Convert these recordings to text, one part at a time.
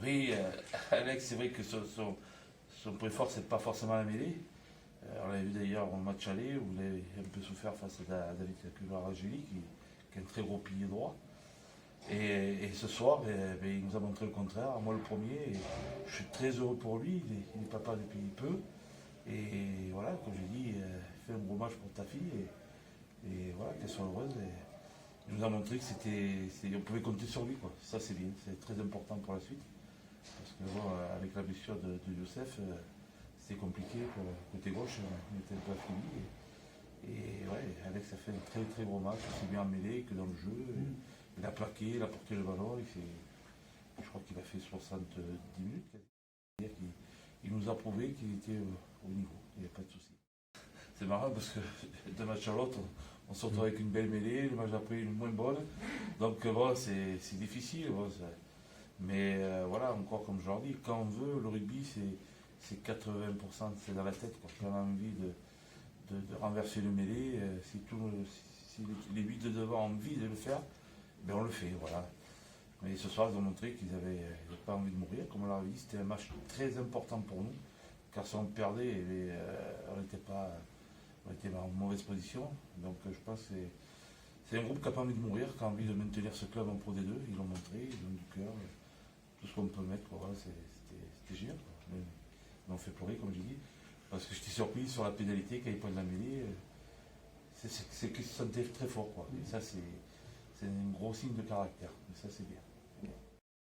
Oui, Alex, c'est vrai que son point fort, c'est pas forcément la mêlée. On l'a vu d'ailleurs au match aller où il a un peu souffert face à David Rajeli, qui est un très gros pilier droit. Et ce soir, il nous a montré le contraire, moi le premier. Et je suis très heureux pour lui, il est papa depuis peu. Et voilà, comme je dis, fais un gros match pour ta fille et voilà, qu'elle soit heureuse. Et il nous a montré que on pouvait compter sur lui, quoi. Ça c'est bien, c'est très important pour la suite. Parce que bon, avec la blessure de Youssef, c'était compliqué pour le côté gauche, il était un peu affaibli. Et ouais, Alex a fait un très très gros match, aussi bien en mêlée que dans le jeu. Il a plaqué, il a porté le ballon, je crois qu'il a fait 70 minutes. Il nous a prouvé qu'il était au niveau, il n'y a pas de souci. C'est marrant parce que d'un match à l'autre, on se retrouve avec une belle mêlée, le match après une moins bonne. Donc bon, c'est difficile. Bon, mais voilà, encore comme je leur dis, quand on veut, le rugby, c'est 80%, c'est dans la tête. Quand on a envie de renverser le mêlée, si les 8 de devant ont envie de le faire, ben on le fait, voilà. Mais ce soir, ils ont montré qu'ils n'avaient pas envie de mourir. Comme on l'a dit, c'était un match très important pour nous, car si on perdait, on était en mauvaise position. Donc je pense que c'est un groupe qui n'a pas envie de mourir, qui a envie de maintenir ce club en Pro D2. Ils l'ont montré, ils ont du cœur, tout ce qu'on peut mettre. Voilà, c'était génial. Ils m'ont fait pleurer, comme je dis, parce que j'étais surpris sur la pénalité quand ils prennent la mêlée. C'est qu'ils se sentaient très fort, quoi. Et ça, c'est un gros signe de caractère. Et ça, c'est bien.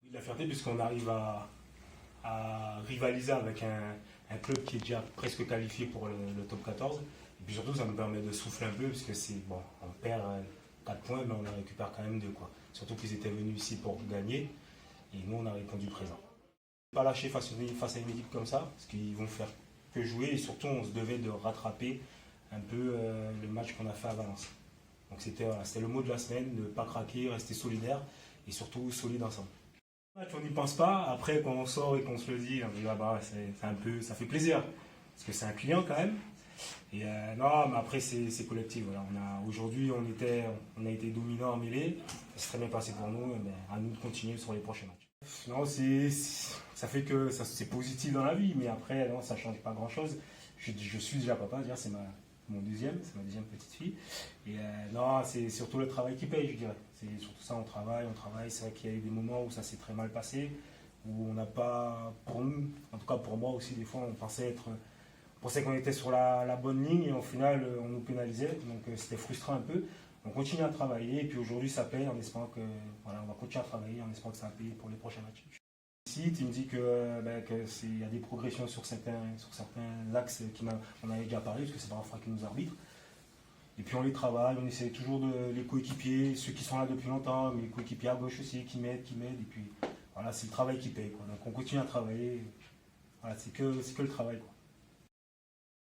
De la fierté puisqu'on arrive à rivaliser avec un club qui est déjà presque qualifié pour le top 14. Et puis surtout, ça nous permet de souffler un peu parce que bon, on perd 4 points, mais on en récupère quand même 2, quoi. Surtout qu'ils étaient venus ici pour gagner et nous, on a répondu présent. Pas lâcher face à une équipe comme ça parce qu'ils vont faire que jouer et surtout, on se devait de rattraper un peu le match qu'on a fait à Valence. Donc c'était le mot de la semaine, ne pas craquer, rester solidaire et surtout solide ensemble. On n'y pense pas, après quand on sort et qu'on se le dit, on dit ça fait plaisir, parce que c'est un client quand même. Et non, mais après c'est collectif. Voilà. Aujourd'hui on a été dominant en mêlée, ça s'est très bien passé pour nous, mais à nous de continuer sur les prochains matchs. Non, ça fait que c'est positif dans la vie, mais après non, ça ne change pas grand chose. Je suis déjà papa, c'est ma deuxième petite fille. Et non, c'est surtout le travail qui paye, je dirais. C'est surtout ça, on travaille. C'est vrai qu'il y a eu des moments où ça s'est très mal passé, où on n'a pas, pour nous, en tout cas pour moi aussi, des fois, on pensait qu'on était sur la bonne ligne et au final, on nous pénalisait. Donc c'était frustrant un peu. On continue à travailler et puis aujourd'hui, ça paye en espérant que, voilà, on va continuer à travailler en espérant que ça paye pour les prochains matchs. Il me dit qu'il y a des progressions sur certains axes qu'on avait déjà parlé, parce que c'est pas Rafa qui nous arbitre. Et puis on les travaille, on essaie toujours de les coéquipiers, ceux qui sont là depuis longtemps, mais les coéquipiers à gauche aussi, qui m'aident. Et puis voilà, c'est le travail qui paye, quoi. Donc on continue à travailler. Voilà, c'est que le travail, quoi.